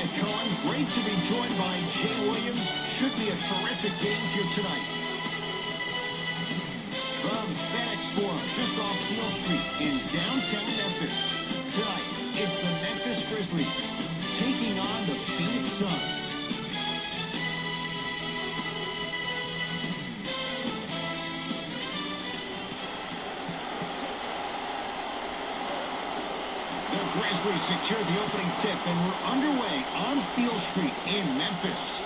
Ed Cohen, great to be joined by Jay Williams. Should be a terrific game here tonight. From FedEx Forum, just off Beale Street in downtown Memphis. Tonight, it's the Memphis Grizzlies taking on the Phoenix Suns. The Grizzlies secured the opening tip, and we're underway on Beale Street in Memphis.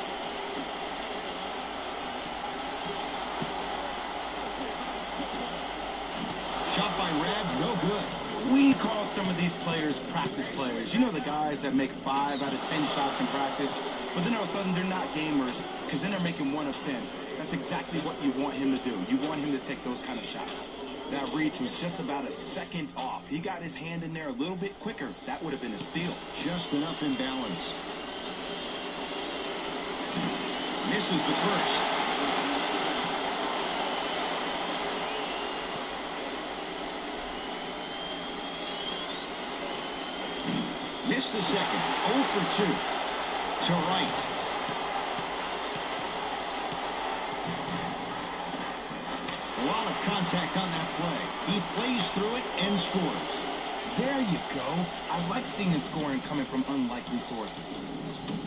Shot by Red, no good. We call some of these players practice players. You know, the guys that make 5 out of 10 shots in practice, but then all of a sudden they're not gamers because then they're making 1 of 10. That's exactly what you want him to do. You want him to take those kind of shots. That reach was just about a second off. He got his hand in there a little bit quicker. That would have been a steal. Just enough imbalance. Misses the first. Missed the second. 0 for 2. To right. A lot of contact on that play. He plays through it and scores. There you go. I like seeing his scoring coming from unlikely sources.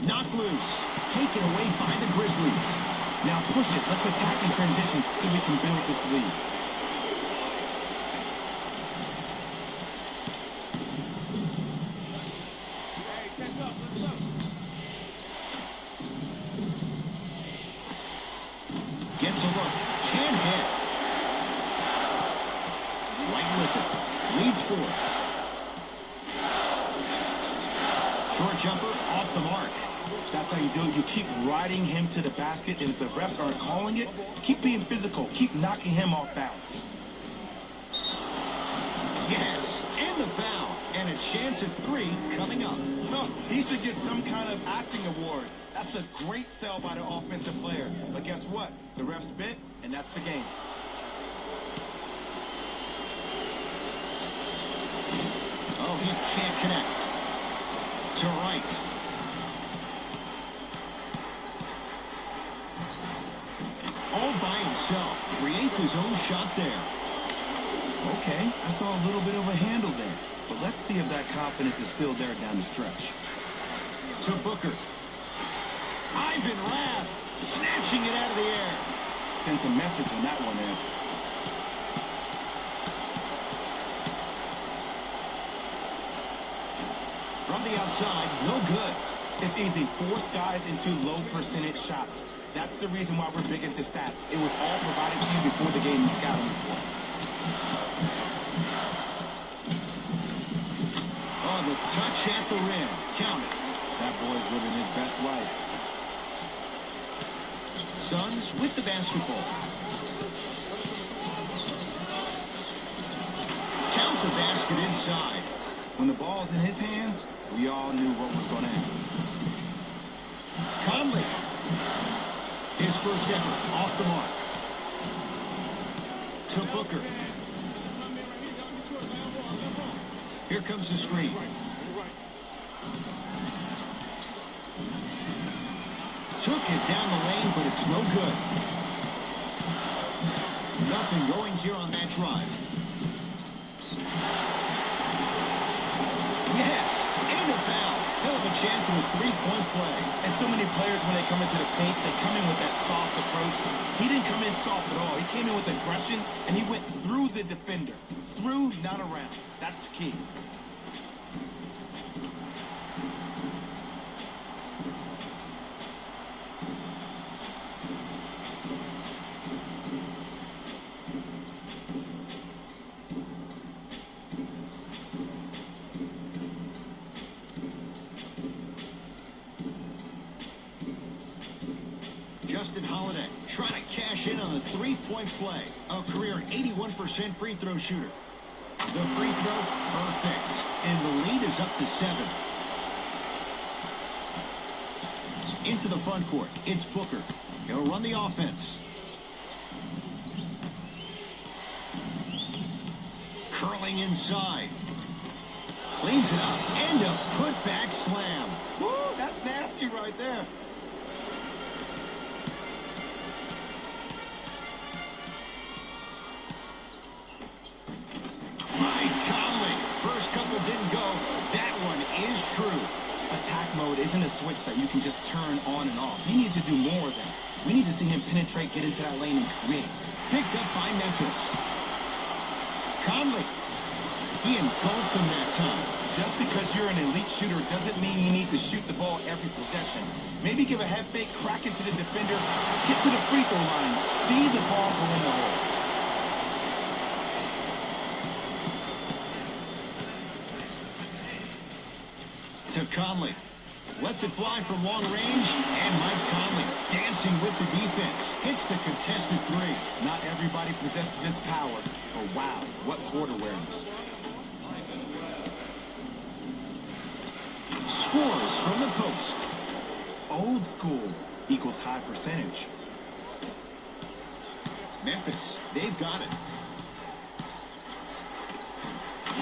Knocked loose. Taken away by the Grizzlies. Now push it. Let's attack in transition so we can build this lead. Gets a look. Can't hit. Right with it. Leads 4. Short jumper off the mark. That's how you do it. You keep riding him to the basket, and if the refs aren't calling it, keep being physical. Keep knocking him off balance. Yes, and the foul. And a chance at 3 coming up. No, he should get some kind of acting award. That's a great sell by the offensive player. But guess what? The ref spit, and that's the game. Oh, he can't connect. To right. All by himself. Creates his own shot there. Okay, I saw a little bit of a handle there. But let's see if that confidence is still there down the stretch. To Booker. Ivan Rabb snatching it out of the air. Sent a message on that one, Ed. From the outside, no good. It's easy. Force guys into low percentage shots. That's the reason why we're big into stats. It was all provided to you before the game in scouting report. Oh, the touch at the rim. Count it. That boy's living his best life. Suns with the basketball. Count the basket inside. When the ball's in his hands, we all knew what was going to happen. Conley. His first effort off the mark. To Booker. Here comes the screen. Took it down the lane, but it's no good. Nothing going here on that drive. Yes, and a foul. Hell of a chance of a 3-point play. And so many players, when they come into the paint, they come in with that soft approach. He didn't come in soft at all. He came in with aggression, and he went through the defender. Through, not around. That's key. Justin Holiday trying to cash in on a 3-point play. A career 81% free throw shooter. The free throw, perfect. And the lead is up to 7. Into the front court, it's Booker. He'll run the offense. Curling inside. Cleans it up. And a putback slam. Woo, that's right there. First couple didn't go. That one is true. Attack mode isn't a switch that you can just turn on and off. He needs to do more of that. We need to see him penetrate, get into that lane, and create. Picked up by Memphis. Conley. He engulfed him that time. Just because you're an elite shooter doesn't mean you need to shoot the ball every possession. Maybe give a head fake, crack into the defender, get to the free throw line, see the ball go in the hole. To Conley. Lets it fly from long range, and Mike Conley dancing with the defense. Hits the contested three. Not everybody possesses this power, but wow, what court awareness. Scores from the post. Old school equals high percentage. Memphis, they've got it.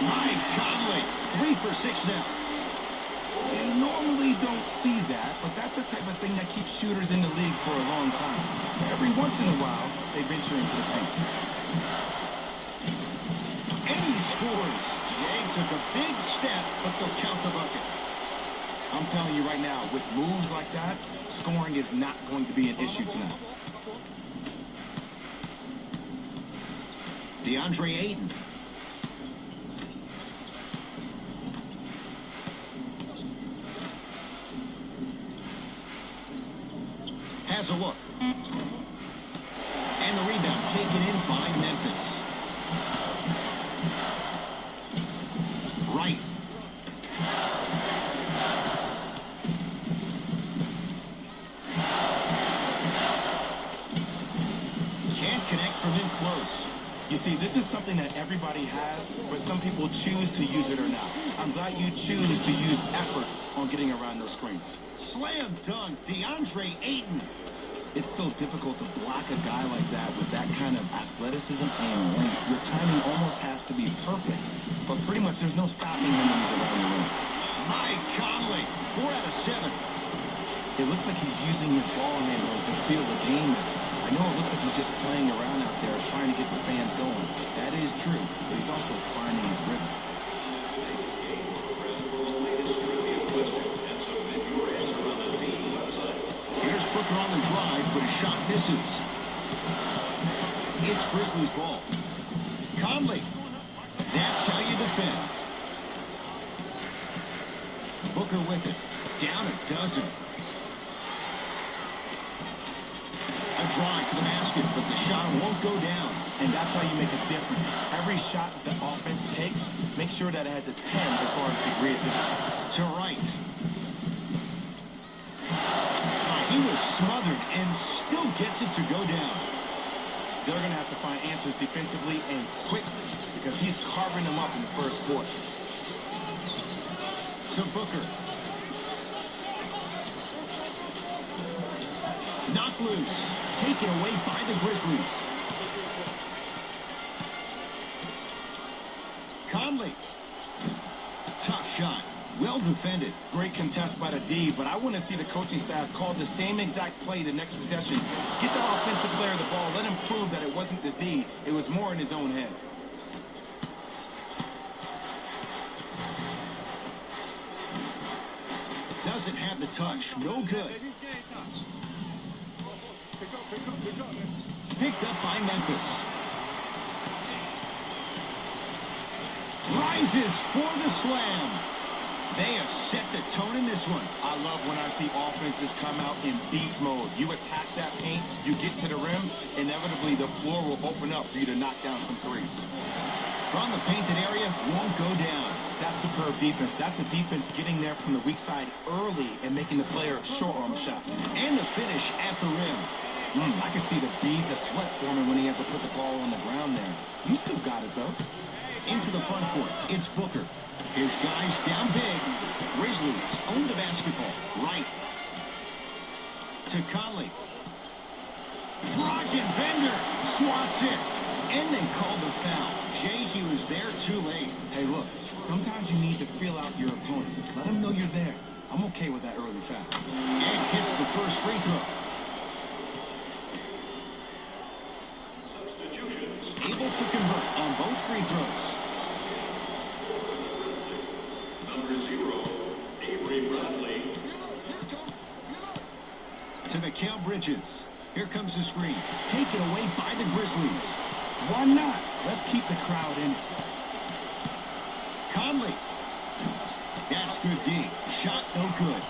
Mike Conley, 3 for 6 now. You normally don't see that, but that's the type of thing that keeps shooters in the league for a long time. Every once in a while, they venture into the paint. And he scores. They took a big step, but they'll count the bucket. I'm telling you right now, with moves like that, scoring is not going to be an issue tonight. DeAndre Ayton. Has a look. And the rebound taken in by Memphis. Right. Can't connect from in close. You see, this is something that everybody has, but some people choose to use it or not. I'm glad you choose to use effort on getting around those screens. Slam dunk, DeAndre Ayton. It's so difficult to block a guy like that with that kind of athleticism and length. Your timing almost has to be perfect, but pretty much there's no stopping him when he's around the rim. Mike Conley, 4 out of 7. It looks like he's using his ball handling to feel the game. I know it looks like he's just playing around out there, trying to get the fans going. That is true, but he's also finding his rhythm. Here's Booker on the drive, but his shot misses. It's Grizzlies ball. Conley. That's how you defend. Booker with it. Down a dozen. A drive to the basket, but the shot won't go down. And that's how you make a difference. Every shot that the offense takes, make sure that it has a 10 as far as degree of difficulty. To right. He was smothered and still gets it to go down. They're going to have to find answers defensively and quickly because he's carving them up in the first quarter. To Booker. Knocked loose. Taken away by the Grizzlies. Conley. Tough shot. Well defended. Great contest by the D, but I want to see the coaching staff call the same exact play the next possession. Get the offensive player the ball. Let him prove that it wasn't the D. It was more in his own head. Doesn't have the touch. No good. Picked up by Memphis. Rises for the slam. They have set the tone in this one. I love when I see offenses come out in beast mode. You attack that paint, you get to the rim, inevitably the floor will open up for you to knock down some threes. From the painted area, won't go down. That's superb defense. That's a defense getting there from the weak side early and making the player short on the shot. And the finish at the rim. I can see the beads of sweat forming when he had to put the ball on the ground there. You still got it, though. Into the front court, it's Booker. His guys down big. Grizzlies own the basketball. Right. To Conley. Bender swats it. And they called the foul. Jay, he was there too late. Hey, look, sometimes you need to feel out your opponent. Let them know you're there. I'm okay with that early foul. And hits the first free throw. Able to convert on both free throws. Number 0, Avery Bradley. To Mikal Bridges. Here comes the screen. Taken away by the Grizzlies. Why not? Let's keep the crowd in it. Conley. That's good D. Shot no good.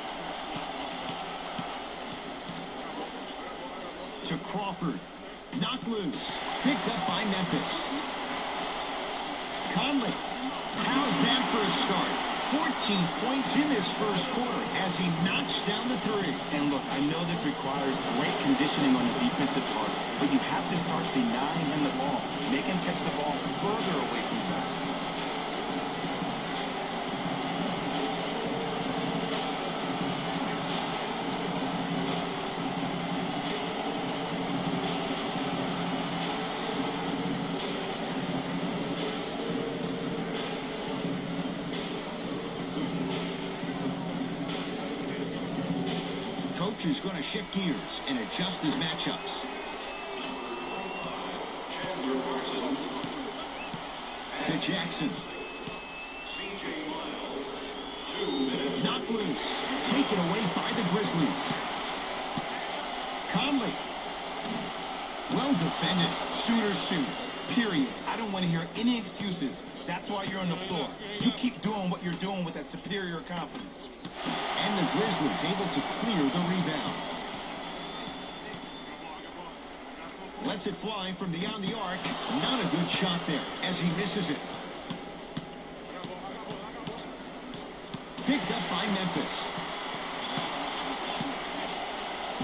To Crawford. Knocked loose. Picked up by Memphis. Conley. How's that for a start? 14 points in this first quarter as he knocks down the three. And look, I know this requires great conditioning on the defensive part, but you have to start denying him the ball. Make him catch the ball further away from the basket. Coach is going to shift gears and adjust his matchups. Chandler Parsons. To Jackson. C.J. Miles. 2 minutes. Knocked loose. Taken away by the Grizzlies. Conley. Well defended. Shooters shoot. Period. I don't want to hear any excuses. That's why you're on the floor. You keep doing what you're doing with that superior confidence. And the Grizzlies able to clear the rebound. Lets it fly from beyond the arc. Not a good shot there as he misses it. Picked up by Memphis.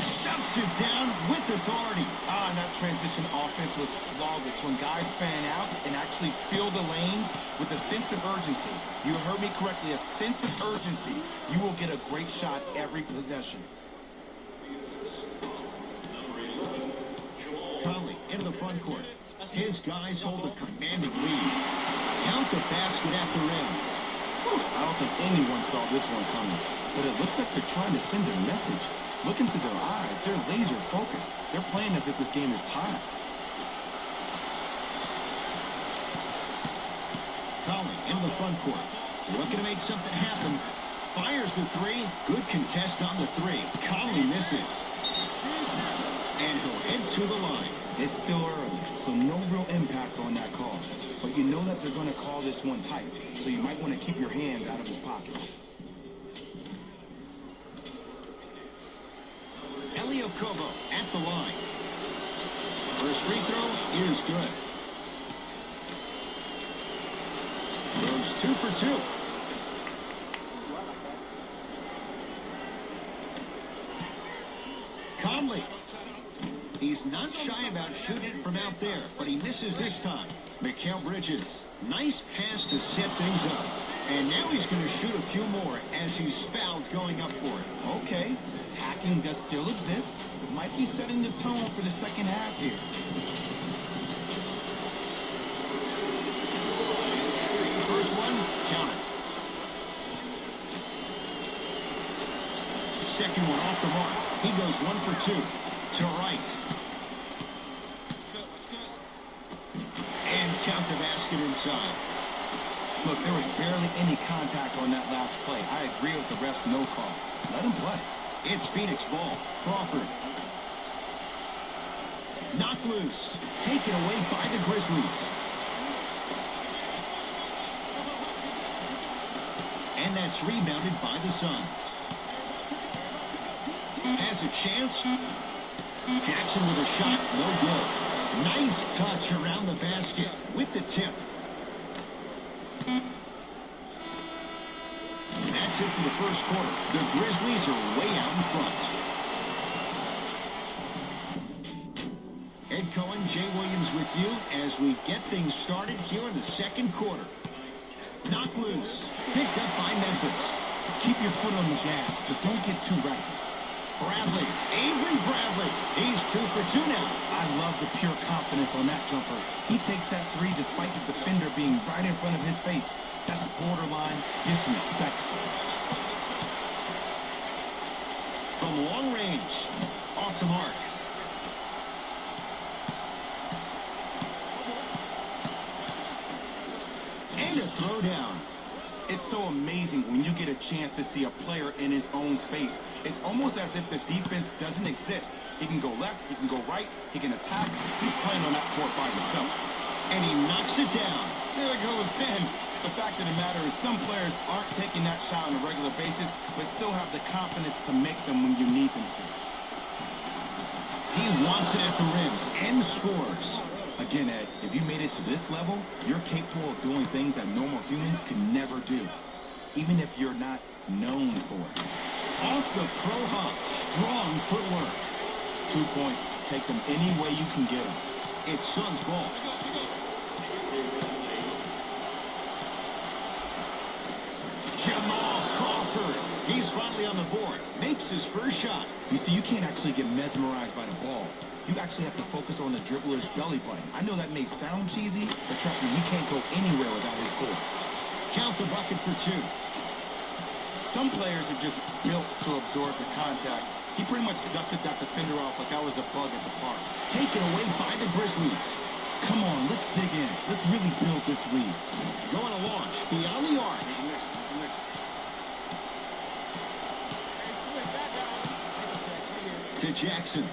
Stuffs it down with authority. And that transition offense was flawless when guys fan out and actually fill the lanes with a sense of urgency. You heard me correctly, a sense of urgency. You will get a great shot every possession. Conley into the front court. His guys hold a commanding lead. Count the basket at the rim. I don't think anyone saw this one coming, but it looks like they're trying to send a message. Look into their eyes. They're laser focused. They're playing as if this game is tied. Conley into the front court. Looking to make something happen. Fires the three. Good contest on the three. Conley misses. And he'll head to the line. It's still early, so no real impact on that call. But you know that they're going to call this one tight, so you might want to keep your hands out of his pocket. Kobo at the line. First free throw is good. Goes 2 for 2. Conley. He's not shy about shooting it from out there, but he misses this time. Mikal Bridges. Nice pass to set things up. And now he's going to shoot a few more as he's fouled going up for it. Okay. Hacking does still exist. Might be setting the tone for the second half here. First one, counted. Second one off the mark. He goes 1 for 2. To right. And count the basket inside. Look, there was barely any contact on that last play. I agree with the ref's no call. Let him play. It's Phoenix ball. Crawford. Knocked loose. Taken away by the Grizzlies. And that's rebounded by the Suns. Has a chance. Jackson with a shot. No good. Nice touch around the basket with the tip. That's it for the first quarter. The Grizzlies are way out in front. Ed Cohen, Jay Williams with you as we get things started here in the second quarter. Knocked loose. Picked up by Memphis. Keep your foot on the gas, but don't get too reckless. Bradley. Avery Bradley. He's 2 for 2 now. I love the pure confidence on that jumper. He takes that three despite the defender being right in front of his face. That's borderline disrespectful. From long range. Off the mark. And a throwdown. It's so amazing when you get a chance to see a player in his own space. It's almost as if the defense doesn't exist. He can go left, he can go right, he can attack. He's playing on that court by himself. And he knocks it down. There it goes in. The fact of the matter is some players aren't taking that shot on a regular basis, but still have the confidence to make them when you need them to. He wants it at the rim and scores. Again, Ed, if you made it to this level, you're capable of doing things that normal humans could never do, even if you're not known for it. Off the pro hop. Strong footwork. 2 points. Take them any way you can get them. It's Suns ball. Jamal Crawford. He's finally on the board. Makes his first shot. You see, you can't actually get mesmerized by the ball. You actually have to focus on the dribbler's belly button. I know that may sound cheesy, but trust me, he can't go anywhere without his core. Count the bucket for 2. Some players are just built to absorb the contact. He pretty much dusted that defender off like that was a bug at the park. Taken away by the Grizzlies. Come on, let's dig in. Let's really build this lead. Going to launch beyond the arc. To Jackson.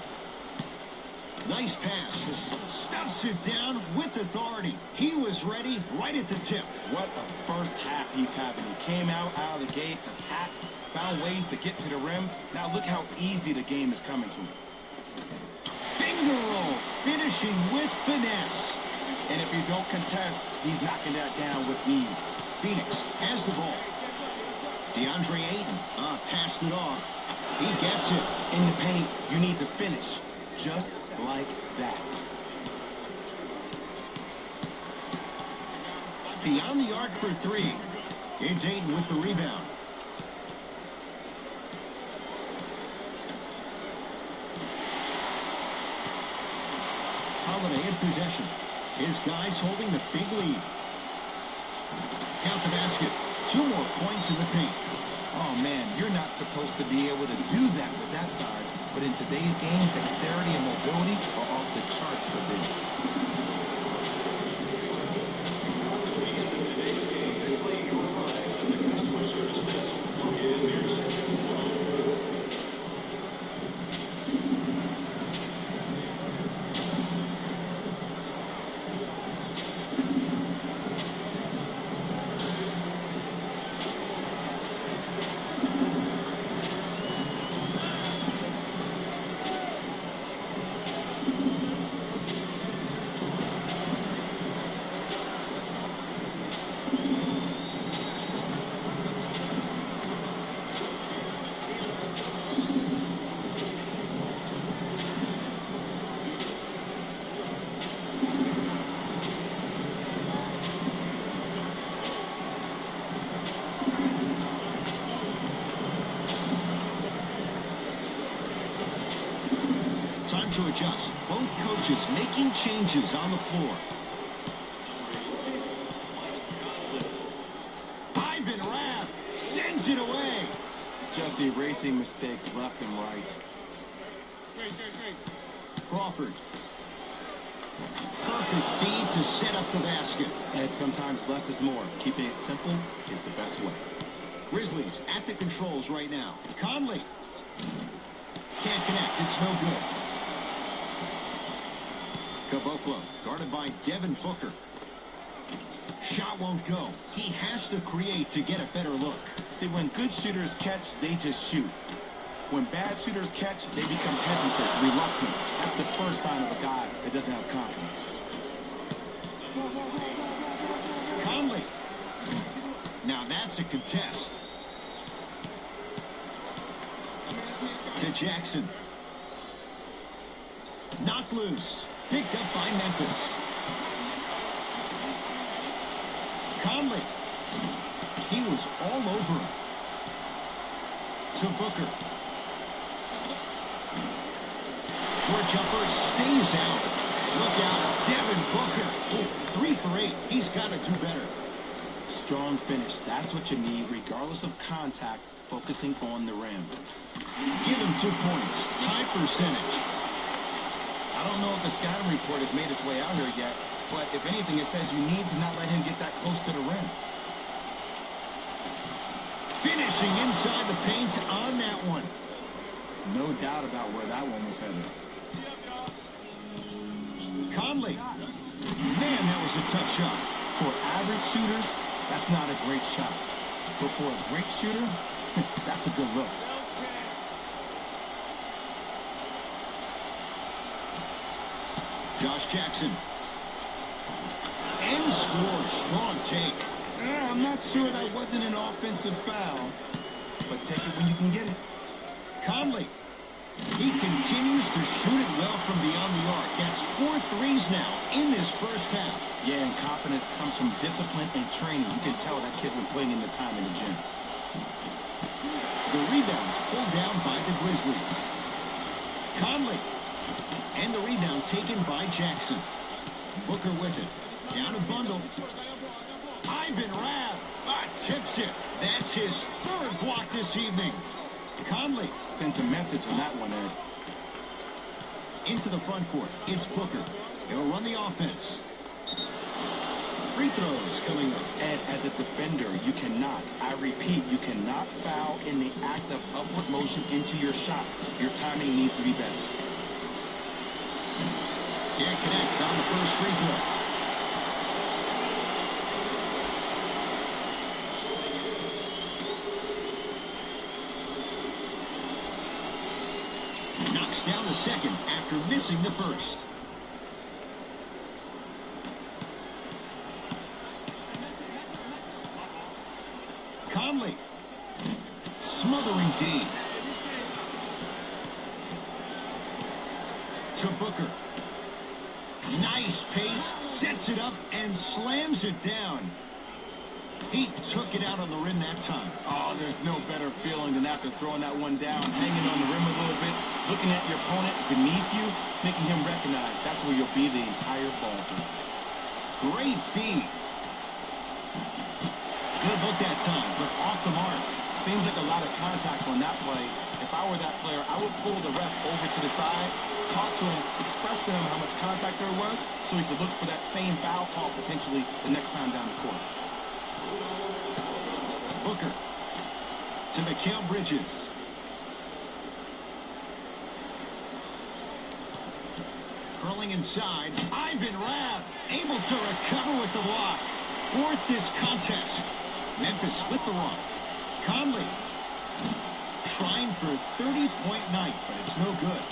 Nice pass. Stuffs it down with authority. He was ready right at the tip. What a first half he's having. He came out of the gate, attacked, found ways to get to the rim. Now look how easy the game is coming to him. Finger roll. Finishing with finesse. And if you don't contest, he's knocking that down with ease. Phoenix has the ball. DeAndre Ayton passed it off. He gets it. In the paint, you need to finish. Just like that. Beyond the arc for 3. It's Ayton with the rebound. Holiday in possession. His guys holding the big lead. Count the basket. 2 more points in the paint. Oh, man, you're not supposed to be able to do that with that size. But in today's game, dexterity and mobility are off the charts for bigs. To begin today's game and play your prize at the customer service desk located near section 103. Time to adjust. Both coaches making changes on the floor. Ivan Rabb sends it away. Just erasing mistakes left and right. Crawford. Perfect feed to set up the basket. And sometimes less is more. Keeping it simple is the best way. Grizzlies at the controls right now. Conley. Can't connect. It's no good. Caboclo guarded by Devin Booker. Shot won't go. He has to create to get a better look. See, when good shooters catch, they just shoot. When bad shooters catch, they become hesitant, reluctant. That's the first sign of a guy that doesn't have confidence. Conley. Now that's a contest. To Jackson. Knocked loose. Picked up by Memphis. Conley. He was all over him. To Booker. Short jumper stays out. Look out, Devin Booker. Oh, 3 for 8. He's got to do better. Strong finish. That's what you need, regardless of contact, focusing on the rim. Give him 2 points. High percentage. I don't know if the scouting report has made its way out here yet, but if anything, it says you need to not let him get that close to the rim. Finishing inside the paint on that one. No doubt about where that one was headed. Conley. Man, that was a tough shot. For average shooters, that's not a great shot. But for a great shooter, that's a good look. Josh Jackson. And scores. Strong take. I'm not sure that wasn't an offensive foul, but take it when you can get it. Conley. He continues to shoot it well from beyond the arc. That's 4 threes now in this first half. Yeah, and confidence comes from discipline and training. You can tell that kid's been putting in the time in the gym. The rebound's pulled down by the Grizzlies. Conley. And the rebound taken by Jackson. Booker with it. Down a bundle. Ivan Rabb. Tips it. That's his 3rd block this evening. Conley. Sent a message on that one, Ed. Into the front court. It's Booker. He'll run the offense. Free throws coming up. Ed, as a defender, you cannot, I repeat, you cannot foul in the act of upward motion into your shot. Your timing needs to be better. Can't connect on the first free throw. Knocks down the second after missing the first. Conley. Smothering D. To Booker. Nice pace, sets it up, and slams it down. He took it out on the rim that time. Oh, there's no better feeling than after throwing that one down, hanging on the rim a little bit, looking at your opponent beneath you, making him recognize that's where you'll be the entire ball game. Great feed. Good look that time, but off the mark. Seems like a lot of contact on that play. If I were that player, I would pull the ref over to the side, talk to him, express to him how much contact there was, so he could look for that same foul call potentially the next time down the court. Booker to Mikal Bridges. Curling inside. Ivan Rabb able to recover with the block. 4th this contest. Memphis with the rock. Conley trying for a 30-point night, but it's no good.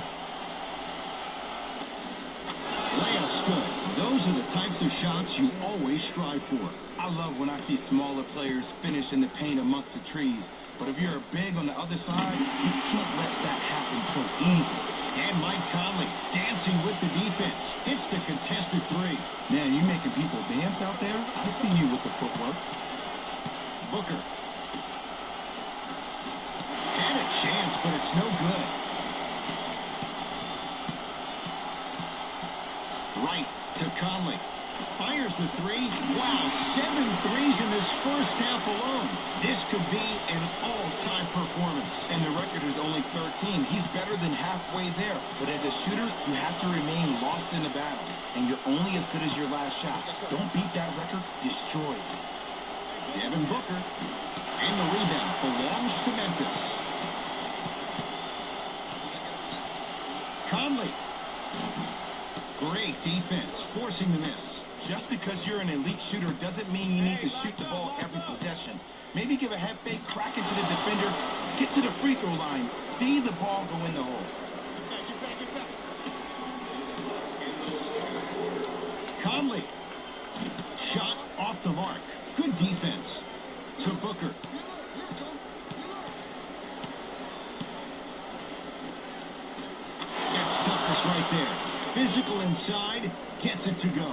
Layup's good. Those are the types of shots you always strive for. I love when I see smaller players finish in the paint amongst the trees. But if you're big on the other side, you can't let that happen so easy. And Mike Conley dancing with the defense. Hits the contested 3. Man, you making people dance out there? I see you with the footwork. Booker. Had a chance, but it's no good. Right to Conley. Fires the 3. Wow, 7 threes in this first half alone. This could be an all-time performance. And the record is only 13. He's better than halfway there. But as a shooter, you have to remain lost in the battle. And you're only as good as your last shot. Don't beat that record. Destroy it. Devin Booker. And the rebound belongs to Memphis. Conley. Great defense, forcing the miss. Just because you're an elite shooter doesn't mean you need to shoot the ball every possession. Maybe give a head fake, crack into the defender, get to the free throw line, see the ball go in the hole. Conley. Shot off the mark. Good defense. To Booker. That's toughness right there. Physical inside, gets it to go.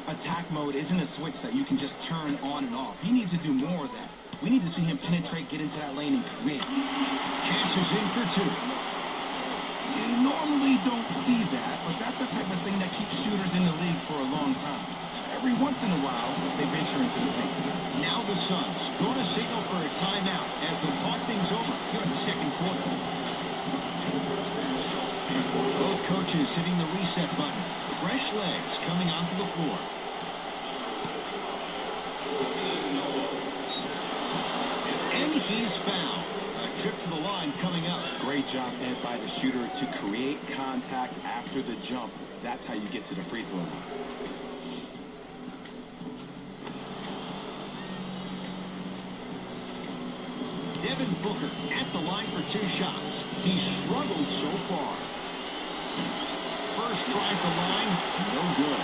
Attack mode isn't a switch that you can just turn on and off. He needs to do more of that. We need to see him penetrate, get into that lane, and create. Cashes in for 2. You normally don't see that, but that's the type of thing that keeps shooters in the league for a long time. Every once in a while, they venture into the paint. Now the Suns go to signal for a timeout as they'll talk things over here in the second quarter. Bridges hitting the reset button. Fresh legs coming onto the floor. And he's fouled. A trip to the line coming up. Great job, Ed, by the shooter to create contact after the jump. That's how you get to the free throw line. Devin Booker at the line for 2 shots. He's struggled so far. First try at the line, no good.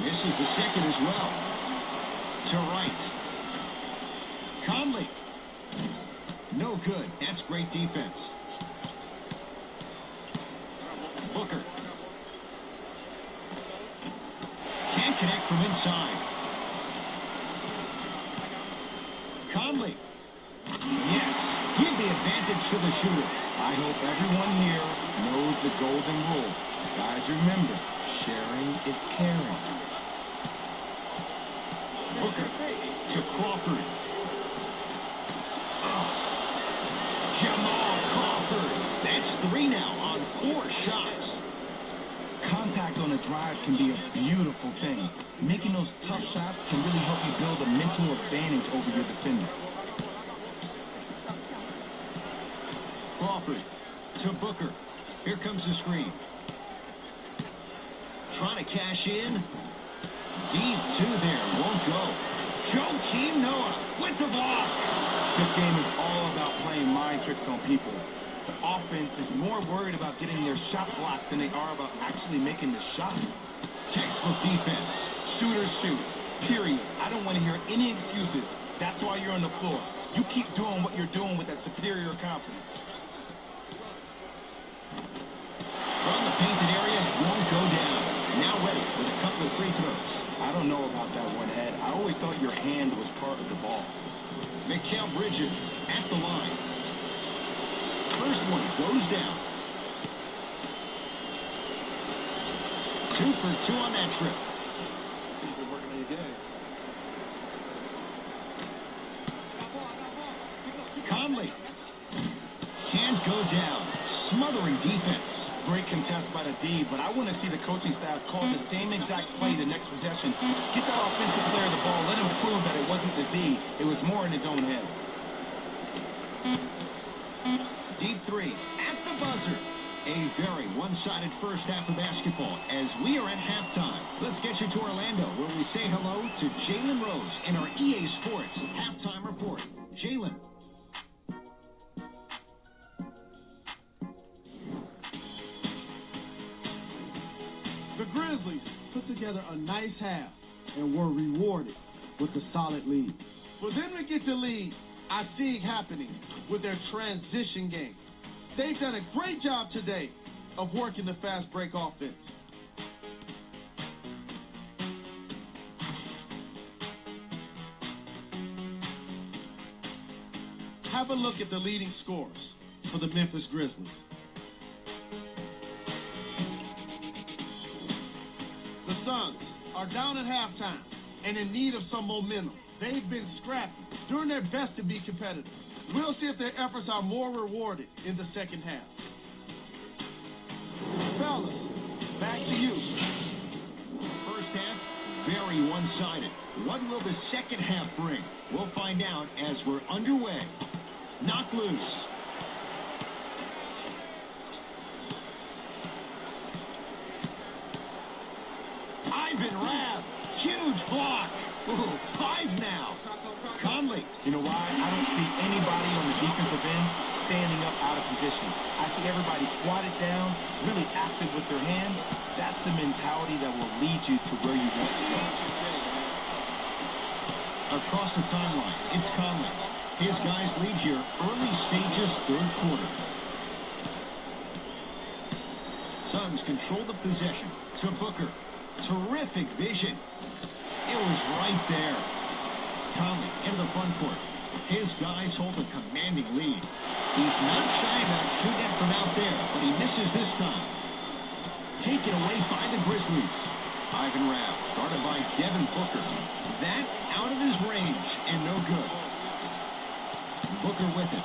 Misses the second as well. To right. Conley. No good. That's great defense. Booker. Can't connect from inside. Conley. Yes, give the advantage to the shooter. I hope everyone here knows the golden rule. Guys, remember, sharing is caring. Booker to Crawford. Jamal Crawford. That's 3 now on 4 shots. Contact on a drive can be a beautiful thing. Making those tough shots can really help you build a mental advantage over your defender. Crawford to Booker. Here comes the screen. Trying to cash in. Deep 2 there. Won't go. Joakim Noah with the block. This game is all about playing mind tricks on people. The offense is more worried about getting their shot blocked than they are about actually making the shot. Textbook defense. Shooters shoot. Period. I don't want to hear any excuses. That's why you're on the floor. You keep doing what you're doing with that superior confidence. From the painted area, won't go down. Now ready with a couple of free throws. I don't know about that one, Ed. I always thought your hand was part of the ball. Mikal Bridges at the line. First one goes down. 2 for 2 on that trip. You've been working on your game. Conley can't go down. Smothering defense. Great contest by the D, but I want to see the coaching staff call the same exact play the next possession. Get that offensive player the ball. Let him prove that it wasn't the D. It was more in his own head. Deep 3 at the buzzer. A very one-sided first half of basketball as we are at halftime. Let's get you to Orlando where we say hello to Jalen Rose in our EA Sports halftime report. Jalen. The Grizzlies put together a nice half and were rewarded with a solid lead. For them to get the lead, I see it happening with their transition game. They've done a great job today of working the fast break offense. Have a look at the leading scorers for the Memphis Grizzlies. The Suns are down at halftime and in need of some momentum. They've been scrappy, doing their best to be competitive. We'll see if their efforts are more rewarded in the second half. Fellas, back to you. First half, very one-sided. What will the second half bring? We'll find out as we're underway. Knock loose. Ivan Rabb, huge block. Ooh, 5 now. Conley. You know why? I don't see anybody on the defensive end standing up out of position. I see everybody squatted down, really active with their hands. That's the mentality that will lead you to where you want to go. Across the timeline, it's Conley. His guys lead here, early stages, third quarter. Suns control the possession to Booker. Terrific vision. It was right there. Conley into the front court. His guys hold a commanding lead. He's not shy about shooting it from out there, but he misses this time. Taken away by the Grizzlies. Ivan Rabb, guarded by Devin Booker. That out of his range and no good. Booker with it.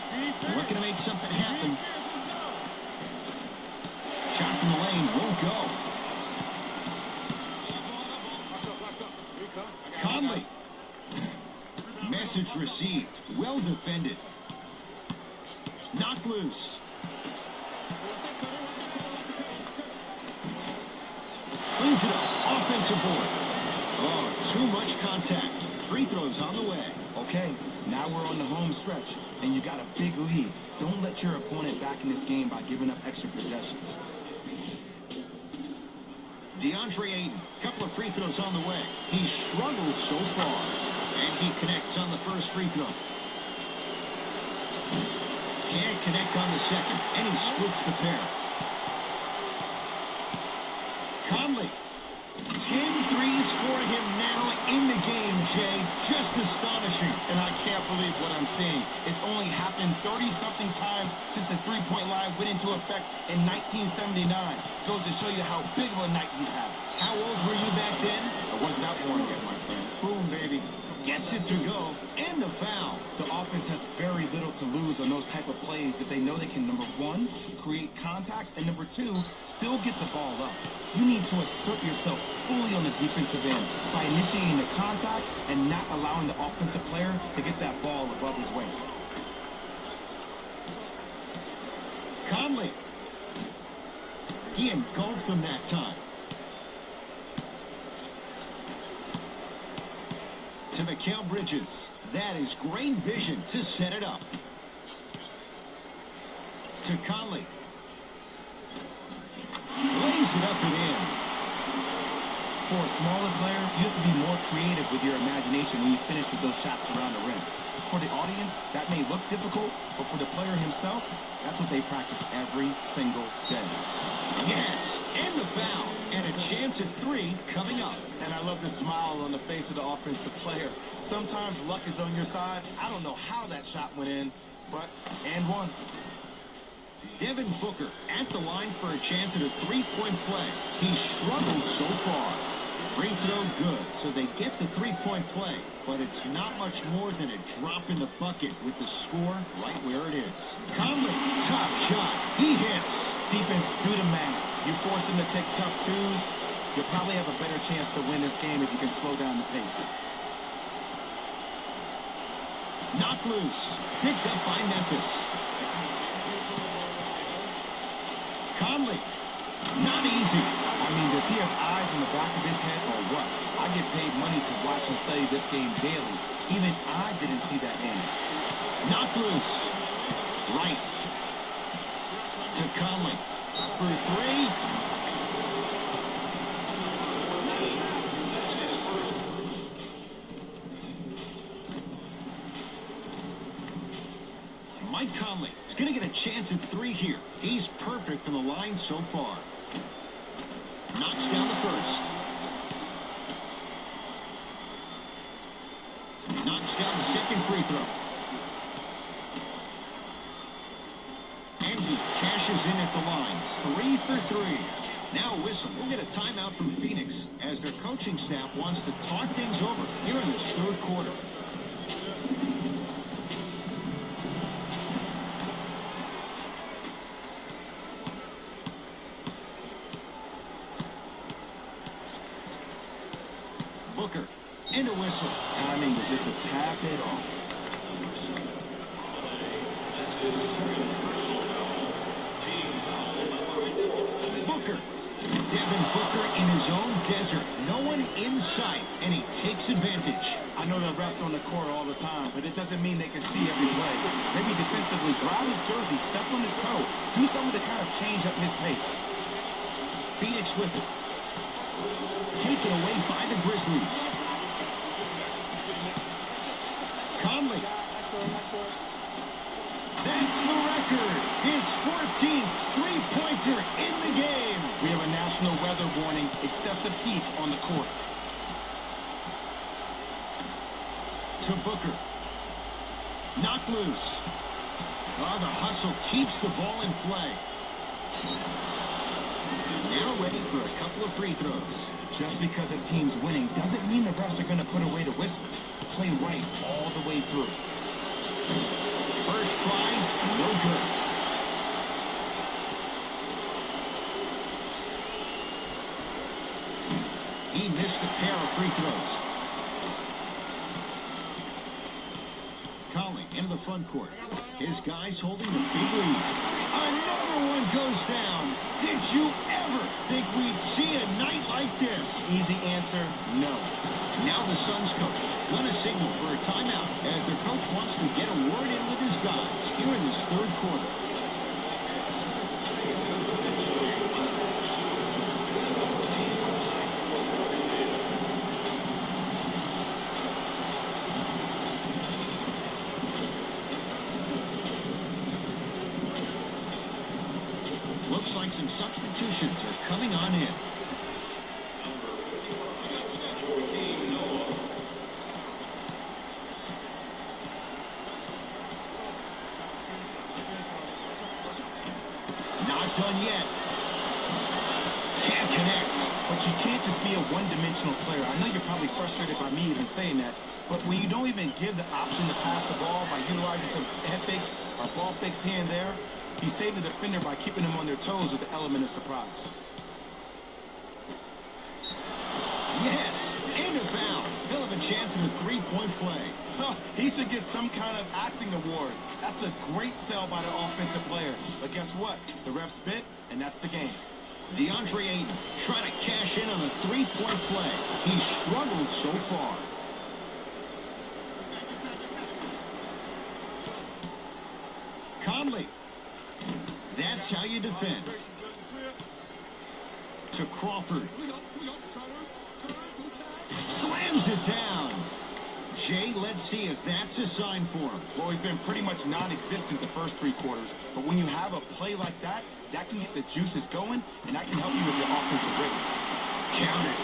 Looking to make something happen is received. Well defended. Knocked loose. Cleans it up. Offensive board. Oh, too much contact. Free throws on the way. Okay, now we're on the home stretch, and you got a big lead. Don't let your opponent back in this game by giving up extra possessions. DeAndre Ayton, couple of free throws on the way. He struggled so far, and he connects on the first free throw. Can't connect on the second, and he splits the pair. Conley. 10 threes for him now in the game, Jay. Just astonishing. And I can't believe what I'm seeing. It's only happened 30-something times since the three-point line went into effect in 1979. Goes to show you how big of a night he's having. How old were you back then? I was not born yet, my friend. Boom, baby. Gets it to go, and the foul. The offense has very little to lose on those type of plays if they know they can, number one, create contact, and number two, still get the ball up. You need to assert yourself fully on the defensive end by initiating the contact and not allowing the offensive player to get that ball above his waist. Conley. He engulfed him that time. To Mikal Bridges. That is great vision to set it up. To Conley. Lays it up and in. For a smaller player, you have to be more creative with your imagination when you finish with those shots around the rim. For the audience, that may look difficult, but for the player himself, that's what they practice every single day. Yes, and the foul. And a chance at three coming up. And I love the smile on the face of the offensive player. Sometimes luck is on your side. I don't know how that shot went in, but and one. Devin Booker at the line for a chance at a three-point play. He struggled so far. Free throw good, so they get the three-point play. But it's not much more than a drop in the bucket with the score right where it is. Conley, tough shot. He hits. Defense, do the math. You force him to take tough twos, you'll probably have a better chance to win this game if you can slow down the pace. Knocked loose. Picked up by Memphis. Conley. Not easy. I mean, does he have eyes in the back of his head or what? I get paid money to watch and study this game daily. Even I didn't see that end. Knocked loose. Right. To Conley. For three. Mike Conley is going to get a chance at three here. He's perfect from the line so far. Knocks down the first. Knocks down the second free throw. And he cashes in at the line. 3 for 3. Now a whistle. We'll get a timeout from Phoenix as their coaching staff wants to talk things over here in this third quarter. Booker. And a whistle. Timing was just a tad bit off. Booker. Devin Booker in his own desert. No one in sight, and he takes advantage. I know the refs on the court all the time, but it doesn't mean they can see every play. Maybe defensively, grab his jersey, step on his toe, do something to kind of change up his pace. Phoenix with it. Taken away by the Grizzlies. Conley. That's the record. His 14th three-pointer in the game. We have a national weather warning, excessive heat on the court. To Booker. Knocked loose. Oh, the hustle keeps the ball in play. Now ready for a couple of free throws. Just because a team's winning doesn't mean the refs are going to put away the whistle. Play right all the way through. First try, no good. He missed a pair of free throws. the front court. His guys holding the big lead. Another one goes down. Did you ever think we'd see a night like this? Easy answer, no. Now the Suns coach gonna signal for a timeout as their coach wants to get a word in with his guys here in this third quarter. Looks like some substitutions are coming on in. Not done yet. Can't connect. But you can't just be a one-dimensional player. I know you're probably frustrated by me even saying that, but when you don't even give the option to pass the ball by utilizing some head fakes or ball fakes here and there, you save the defender by keeping them on their toes with the element of surprise. Yes, and a foul. He'll have a chance in the three-point play. Oh, he should get some kind of acting award. That's a great sell by the offensive player. But guess what? The ref spit, and that's the game. DeAndre Ayton trying to cash in on a three-point play. He's struggled so far. Conley. That's how you defend. To Crawford. Slams it down. Jay, let's see if that's a sign for him. Well, he's been pretty much non-existent the first three quarters. But when you have a play like that, that can get the juices going, and that can help you with your offensive rhythm. Count it.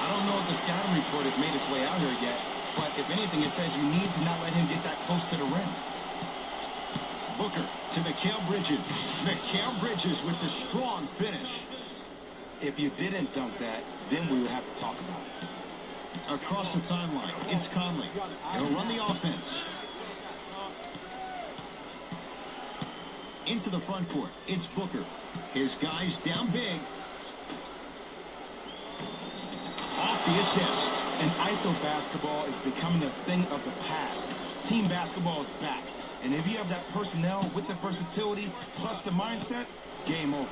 I don't know if the scouting report has made its way out here yet, but if anything, it says you need to not let him get that close to the rim. Booker to Mikal Bridges. Mikal Bridges with the strong finish. If you didn't dunk that, then we would have to talk about it. Across the timeline, it's Conley. He'll run the offense. Into the front court, it's Booker. His guys down big. Off the assist. And ISO basketball is becoming a thing of the past. Team basketball is back. And if you have that personnel with the versatility plus the mindset, game over.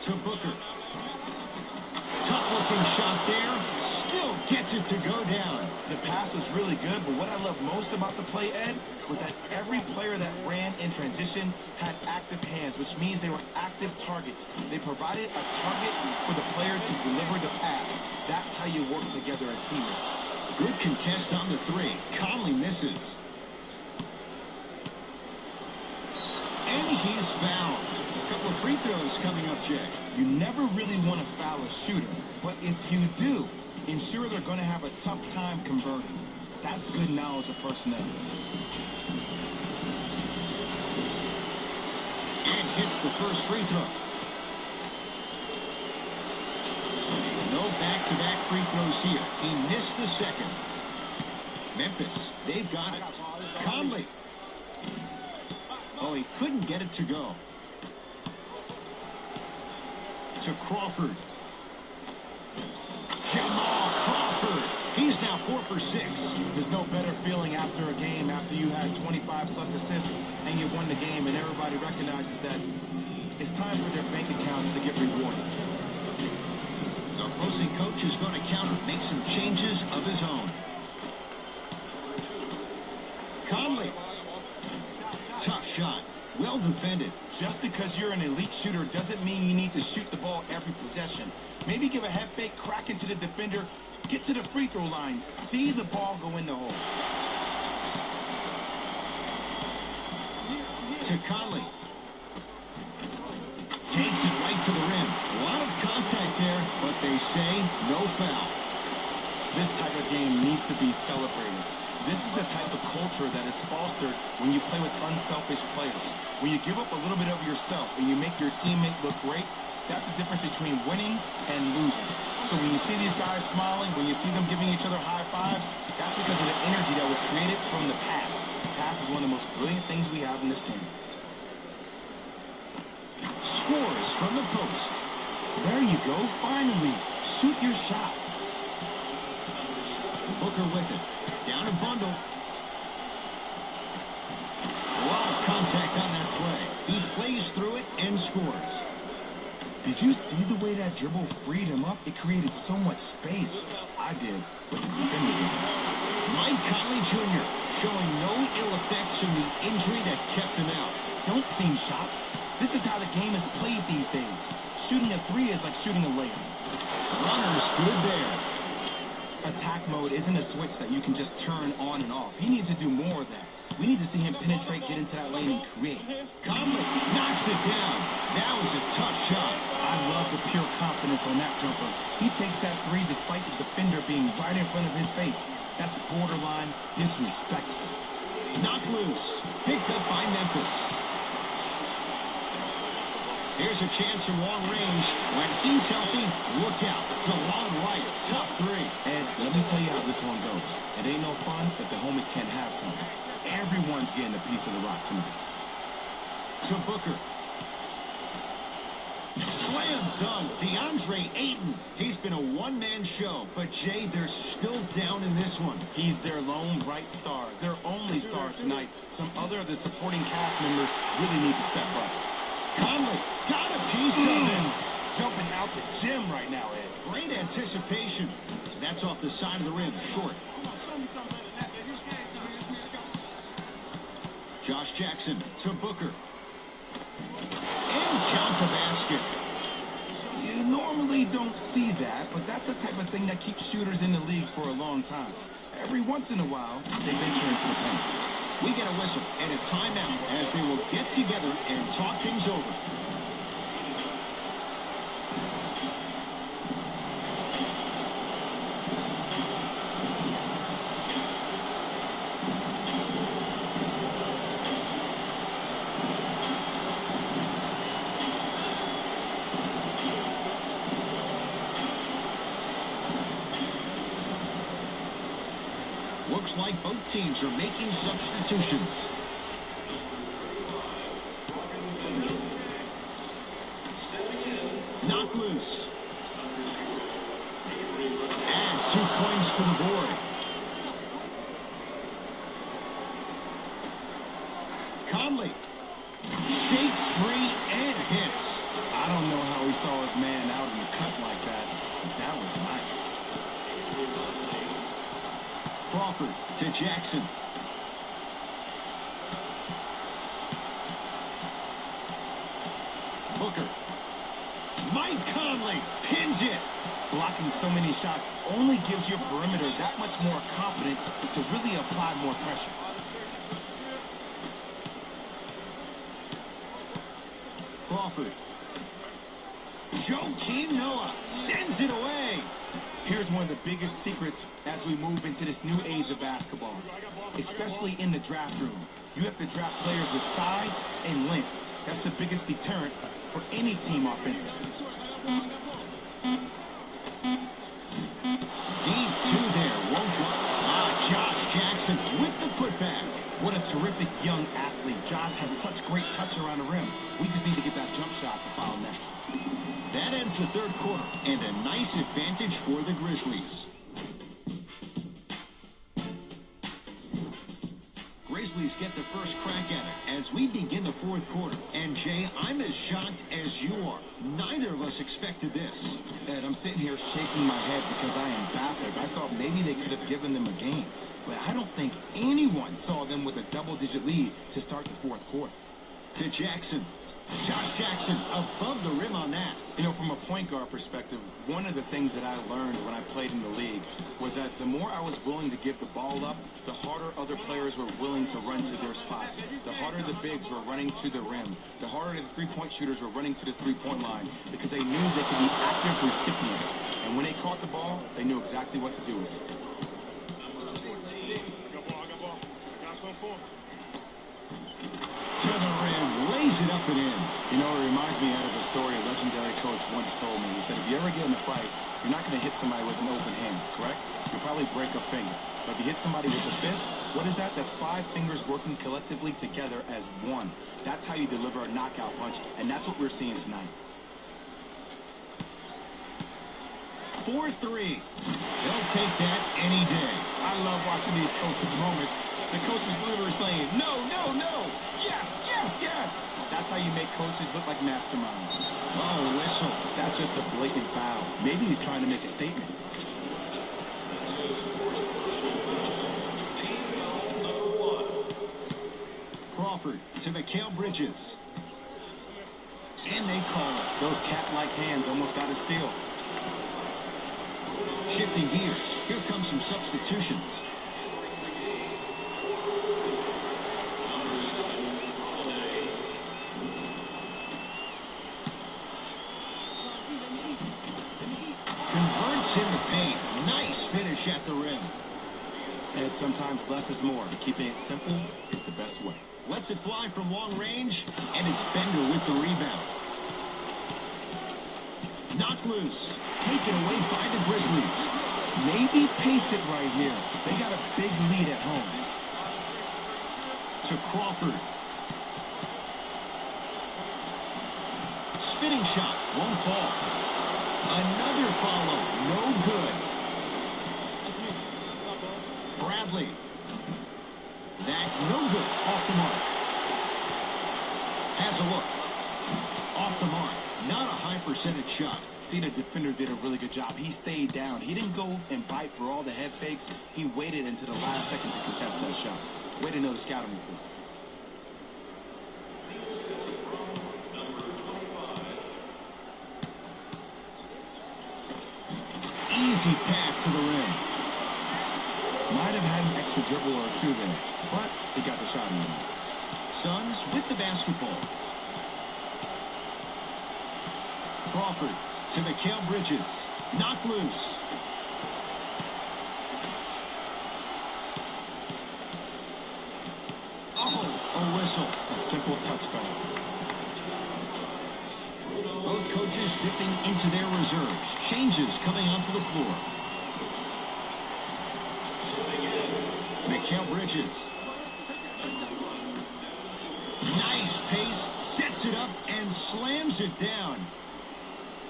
To Booker. Tough-looking shot there. Still gets it to go down. The pass was really good, but what I love most about the play, Ed, was that every player that ran in transition had active hands, which means they were active targets. They provided a target for the player to deliver the pass. That's how you work together as teammates. Good contest on the three. Conley misses. And he's fouled. A couple of free throws coming up, Jay. You never really want to foul a shooter, but if you do, ensure they're going to have a tough time converting. That's good knowledge of personnel. And hits the first free throw. No back-to-back free throws here. He missed the second. Memphis, they've got it. Conley. Oh, he couldn't get it to go. To Crawford. Jamal Crawford. He's now 4 for 6. There's no better feeling after a game after you had 25-plus assists and you won the game and everybody recognizes that it's time for their bank accounts to get rewarded. The opposing coach is going to counter, make some changes of his own. Conley. Tough shot. Well defended. Just because you're an elite shooter doesn't mean you need to shoot the ball every possession. Maybe give a head fake, crack into the defender, get to the free throw line, see the ball go in the hole. To Conley. Takes it right to the rim. A lot of contact there, but they say no foul. This type of game needs to be celebrated. This is the type of culture that is fostered when you play with unselfish players. When you give up a little bit of yourself and you make your teammate look great, that's the difference between winning and losing. So when you see these guys smiling, when you see them giving each other high fives, that's because of the energy that was created from the pass. The pass is one of the most brilliant things we have in this game. Scores from the post. There you go, finally. Shoot your shot. Booker with it. Down a bundle. A lot of contact on that play. He plays through it and scores. Did you see the way that dribble freed him up? It created so much space. I did, but the defender didn't. Mike Conley Jr. showing no ill effects from the injury that kept him out. Don't seem shocked. This is how the game is played these days. Shooting a three is like shooting a layup. Runner's good there. Attack mode isn't a switch that you can just turn on and off. He needs to do more of that. We need to see him penetrate, get into that lane, and create. Conley knocks it down. That was a tough shot. I love the pure confidence on that jumper. He takes that three despite the defender being right in front of his face. That's borderline disrespectful. Knocked loose. Picked up by Memphis. Here's a chance from long range. When he's healthy, look out. To long right. Tough three. And let me tell you how this one goes. It ain't no fun if the homies can't have some. Everyone's getting a piece of the rock tonight. To Booker. Slam dunk. DeAndre Ayton. He's been a one-man show. But, Jay, they're still down in this one. He's their lone bright star. Their only star tonight. Some other of the supporting cast members really need to step up. Conley got a piece of him. Jumping out the gym right now, Ed. Great anticipation. That's off the side of the rim. Short. Josh Jackson to Booker. And count the basket. You normally don't see that, but that's the type of thing that keeps shooters in the league for a long time. Every once in a while, they venture into the paint. We get a whistle and a timeout as they will get together and talk things over. Looks like both teams are making substitutions. Knock loose. Add 2 points to the board. Conley shakes free and hits. I don't know how he saw his man out in the cut like that, but that was nice. Crawford to Jackson. Booker. Mike Conley pins it. Blocking so many shots only gives your perimeter that much more confidence to really apply more pressure. Crawford. Joakim Noah sends it away. Here's one of the biggest secrets as we move into this new age of basketball, especially in the draft room. You have to draft players with size and length. That's the biggest deterrent for any team offensively. Deep two there, won't go. Josh Jackson with the putback. What a terrific young athlete. Josh has such great touch around the rim. We just need to get that jump shot to follow next. That ends the third quarter, and a nice advantage for the Grizzlies. Grizzlies get the first crack at it as we begin the fourth quarter. And, Jay, I'm as shocked as you are. Neither of us expected this. Ed, I'm sitting here shaking my head because I am baffled. I thought maybe they could have given them a game. But I don't think anyone saw them with a double-digit lead to start the fourth quarter. To Jackson. Josh Jackson above the rim on that. You know, from a point guard perspective, one of the things that I learned when I played in the league was that the more I was willing to give the ball up, the harder other players were willing to run to their spots. The harder the bigs were running to the rim. The harder the three-point shooters were running to the three-point line because they knew they could be active recipients. And when they caught the ball, they knew exactly what to do with it. To the rim, lays it up and in. You know, it reminds me of a story a legendary coach once told me. He said, if you ever get in a fight, you're not going to hit somebody with an open hand, correct? You'll probably break a finger. But if you hit somebody with a fist, what is that? That's 5 fingers working collectively together as one. That's how you deliver a knockout punch, and that's what we're seeing tonight. 4-3. They'll take that any day. I love watching these coaches' moments. The coach was literally saying, no, no, no, yes, yes, yes. That's how you make coaches look like masterminds. Oh, whistle. That's just a blatant foul. Maybe he's trying to make a statement. Team foul number 1. Crawford to Mikal Bridges. And they call it. Those cat-like hands almost got a steal. Shifting gears. Here comes some substitutions. Converts in the paint. Nice finish at the rim. And sometimes less is more. Keeping it simple is the best way. Lets it fly from long range, and it's Bender with the rebound. Knocked loose. Taken away by the Grizzlies. Maybe pace it right here. They got a big lead at home. To Crawford. Spinning shot. Won't fall. Another follow. No good. Bradley. That no good. Off the mark. Has a look. Off the mark. Not a high percentage shot. See, the defender did a really good job. He stayed down. He didn't go and bite for all the head fakes. He waited until the last second to contest that shot. Way to know the scouting report. Easy path to the rim. Might have had an extra dribble or two there, but he got the shot in. Suns with the basketball. Crawford to Mikal Bridges. Knocked loose. Oh, a whistle. A simple touch foul. Both coaches dipping into their reserves. Changes coming onto the floor. Mikal Bridges. Nice pace. Sets it up and slams it down.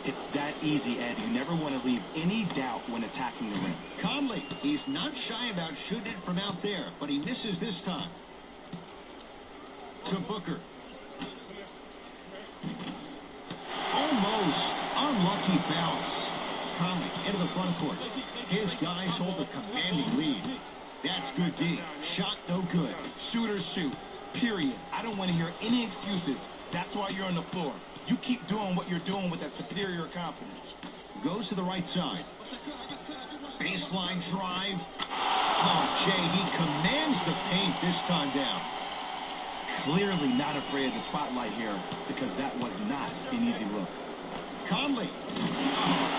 It's that easy, Ed. You never want to leave any doubt when attacking the rim. Conley, he's not shy about shooting it from out there, but he misses this time. To Booker. Almost unlucky bounce. Conley into the front court. His guys hold a commanding lead. That's good D. Shot no good. Shooters shoot. Period. I don't want to hear any excuses. That's why you're on the floor. You keep doing what you're doing with that superior confidence. Goes to the right side. Baseline drive. Oh, Jay, he commands the paint this time down. Clearly not afraid of the spotlight here because that was not an easy look. Conley.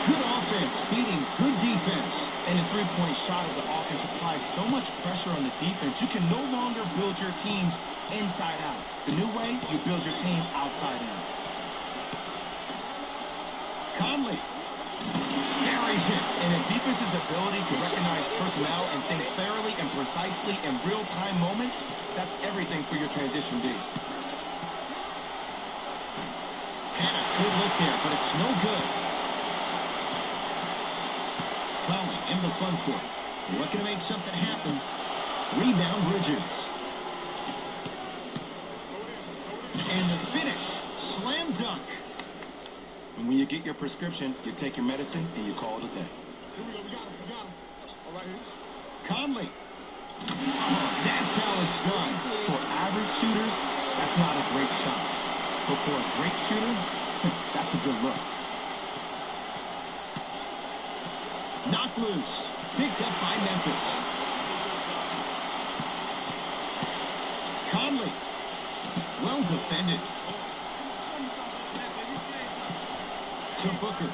Good offense, beating good defense. And the three-point shot of the offense applies so much pressure on the defense, you can no longer build your teams inside out. The new way, you build your team outside in. Conley. Buries it. And a defense's ability to recognize personnel and think fairly and precisely in real-time moments, that's everything for your transition D. Had a good look there, but it's no good. Conley in the front court. Looking to make something happen. Rebound Bridges. And the finish. Slam dunk. And when you get your prescription, you take your medicine and you call it a day. Conley. Oh, that's how it's done. For average shooters, that's not a great shot. But for a great shooter, that's a good look. Knocked loose. Picked up by Memphis. Conley. Well defended. To Booker.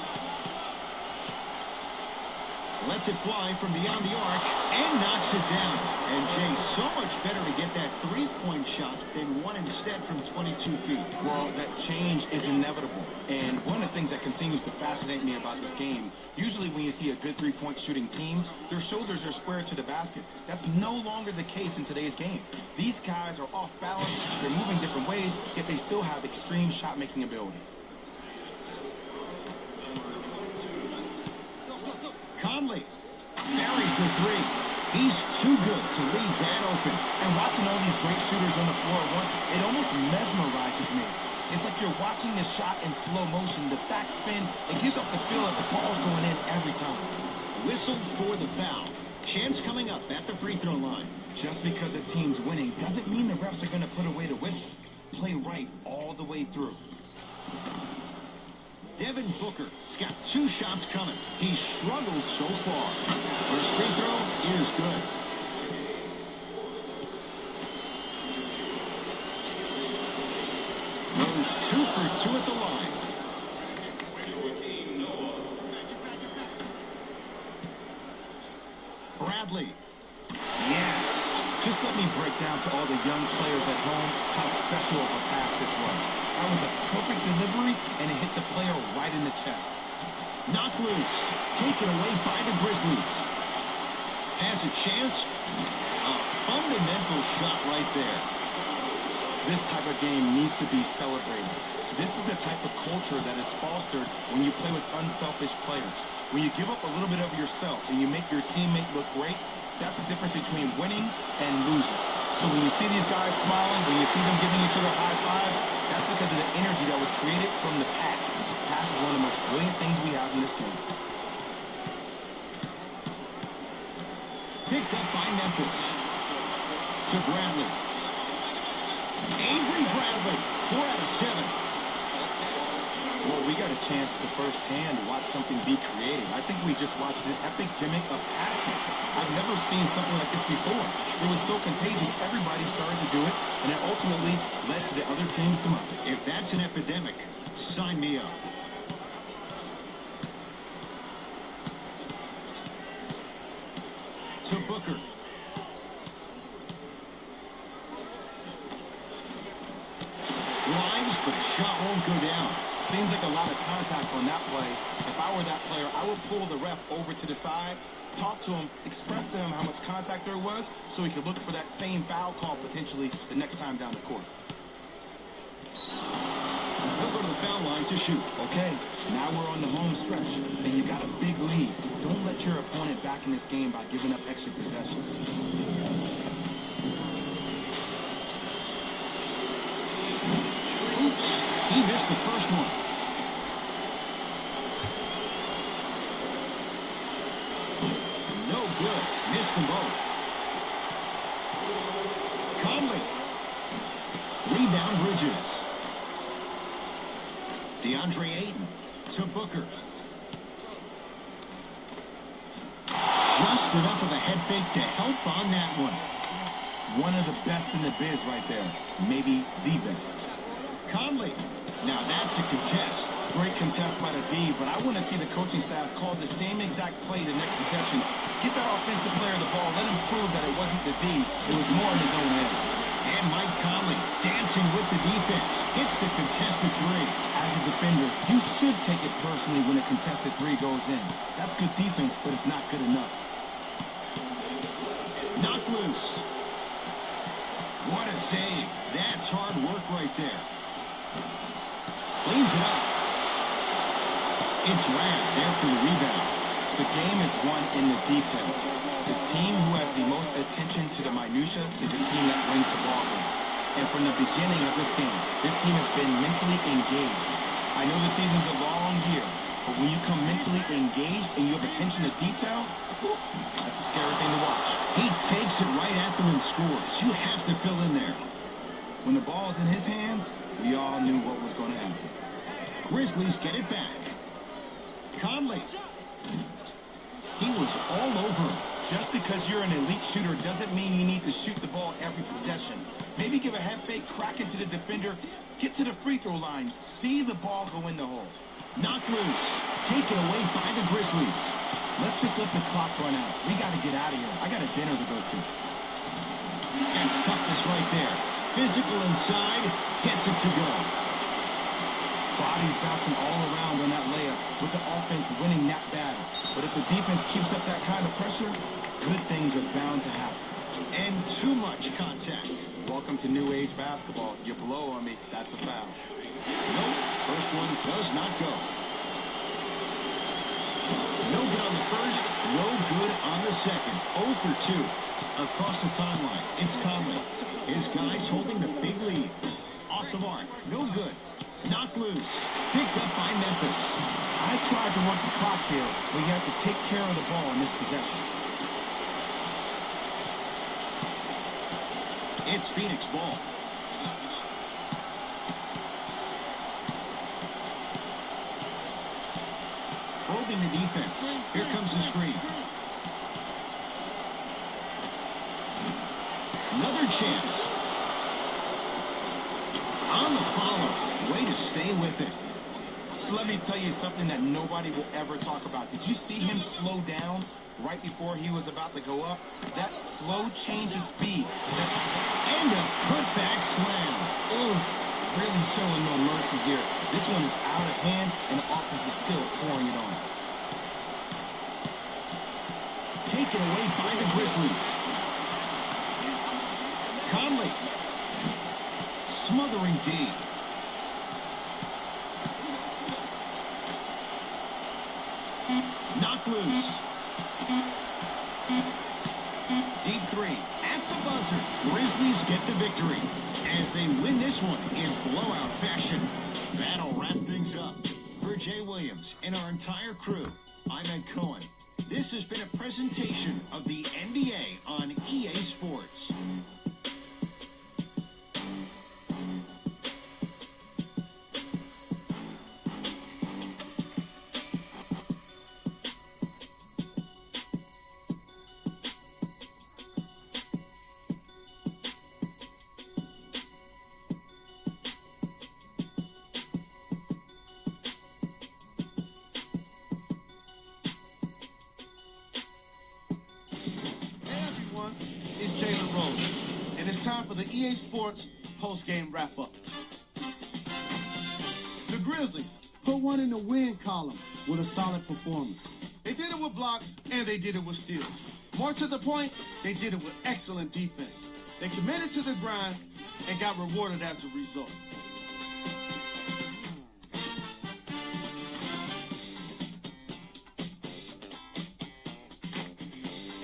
Lets it fly from beyond the arc and knocks it down. And Jay, so much better to get that three-point shot than one instead from 22 feet. Well, that change is inevitable. And one of the things that continues to fascinate me about this game, usually when you see a good three-point shooting team, their shoulders are square to the basket. That's no longer the case in today's game. These guys are off balance, they're moving different ways, yet they still have extreme shot-making ability. Conley buries the three. He's too good to leave that open. And watching all these great shooters on the floor at once, it almost mesmerizes me. It's like you're watching the shot in slow motion. The backspin, it gives off the feel that the ball's going in every time. Whistled for the foul. Chance coming up at the free throw line. Just because a team's winning doesn't mean the refs are going to put away the whistle. Play right all the way through. Devin Booker's got 2 shots coming. He's struggled so far. First free throw is good. Goes 2 for 2 at the line. Bradley. Yes. Just let me break down to all the young players at home how special of a pass this was. That was a perfect delivery, and it hit the player right in the chest. Knocked loose. Taken away by the Grizzlies. Has a chance. A fundamental shot right there. This type of game needs to be celebrated. This is the type of culture that is fostered when you play with unselfish players. When you give up a little bit of yourself and you make your teammate look great, that's the difference between winning and losing. So when you see these guys smiling, when you see them giving each other high fives, that's because of the energy that was created from the pass. The pass is one of the most brilliant things we have in this game. Picked up by Memphis. To Bradley. Avery Bradley, 4 out of 7. Well, we got a chance to firsthand watch something be created. I think we just watched an epidemic of passing. I've never seen something like this before. It was so contagious, everybody started to do it, and it ultimately led to the other team's demise. If that's an epidemic, sign me up. To Booker. Drives, but a shot won't go down. Seems like a lot of contact on that play. If I were that player, I would pull the ref over to the side, talk to him, express to him how much contact there was so he could look for that same foul call potentially the next time down the court. He'll go to the foul line to shoot. Okay, now we're on the home stretch, and you got a big lead. Don't let your opponent back in this game by giving up extra possessions. Oops, he missed the first one. No good. Missed them both. Conley. Rebound Bridges. DeAndre Ayton to Booker. Just enough of a head fake to help on that one. One of the best in the biz right there. Maybe the best. Conley. Now that's a contest. Great contest by the D, but I want to see the coaching staff call the same exact play the next possession. Get that offensive player the ball. Let him prove that it wasn't the D. It was more in his own head. And Mike Conley dancing with the defense. Hits the contested 3. As a defender, you should take it personally when a contested 3 goes in. That's good defense, but it's not good enough. Knocked loose. What a save. That's hard work right there. Cleans it up. It's Rad there for the rebound. The game is won in the details. The team who has the most attention to the minutia is the team that wins the ball game. And from the beginning of this game, this team has been mentally engaged. I know the season's a long year, but when you come mentally engaged and you have attention to detail, that's a scary thing to watch. He takes it right at them and scores. You have to fill in there. When the ball is in his hands, we all knew what was going to happen. Grizzlies get it back. Conley. He was all over him. Just because you're an elite shooter doesn't mean you need to shoot the ball every possession. Maybe give a head fake, crack into the defender, get to the free throw line, see the ball go in the hole. Knocked loose. Taken away by the Grizzlies. Let's just let the clock run out. We got to get out of here. I got a dinner to go to. That's toughness right there. Physical inside. Gets it to go. Bodies bouncing all around on that layup with the offense winning that battle. But if the defense keeps up that kind of pressure, good things are bound to happen. And too much contact. Welcome to new age basketball. You blow on me, that's a foul. Nope, first one does not go. No good on the first, No good on the second. 0 for 2. Across the timeline, it's Conley. His guys holding the big lead. Off the mark. No good. Knocked loose. Picked up by Memphis. I tried to work the clock here, but you have to take care of the ball in this possession. It's Phoenix ball. Probing the defense. Here comes the screen. Another chance. On the follow. Way to stay with it. Let me tell you something that nobody will ever talk about. Did you see him slow down right before he was about to go up? That slow change of speed. And a putback slam. Oof, really showing no mercy here. This one is out of hand, and the offense is still pouring it on. Taken away by the Grizzlies. Conley. Smothering D. Knocked loose. Deep three. At the buzzer. Grizzlies get the victory as they win this one in blowout fashion. That'll wrap things up. For Jay Williams and our entire crew, I'm Ed Cohen. This has been a presentation of the NBA on EA Sports. It's Jalen Rose, and it's time for the EA Sports post-game wrap-up. The Grizzlies put one in the win column with a solid performance. They did it with blocks, and they did it with steals. More to the point, they did it with excellent defense. They committed to the grind and got rewarded as a result.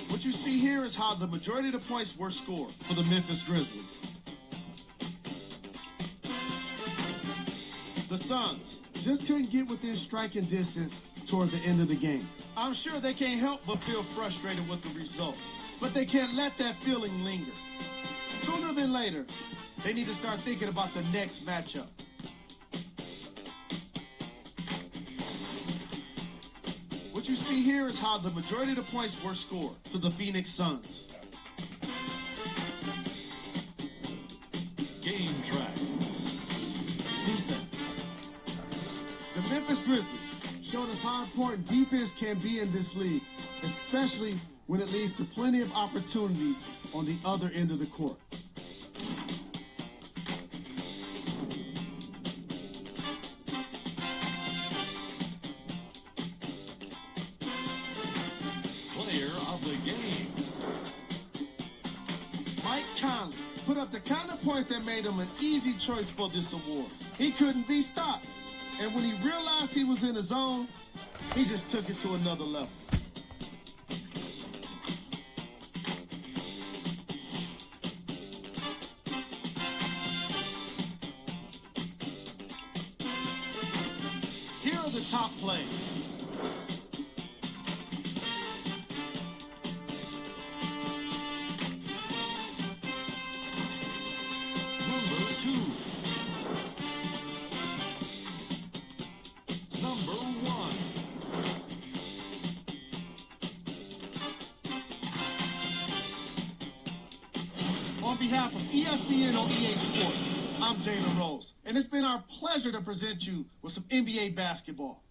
What you see here is how the majority of the points were scored for the Memphis Grizzlies. The Suns just couldn't get within striking distance toward the end of the game. I'm sure they can't help but feel frustrated with the result, but they can't let that feeling linger. Sooner than later, they need to start thinking about the next matchup. What you see here is how the majority of the points were scored to the Phoenix Suns. Game track. Defense. The Memphis Grizzlies showed us how important defense can be in this league, especially when it leads to plenty of opportunities on the other end of the court. Player of the game. Mike Conley put up the kind of points that made him an easy choice for this award. He couldn't be stopped, and when he realized he was in the zone, he just took it to another level. Here are the top plays. Number 2. Number 1. On behalf of ESPN on EA Sports, I'm Jalen Rose, and it's been our pleasure to present you with some NBA basketball.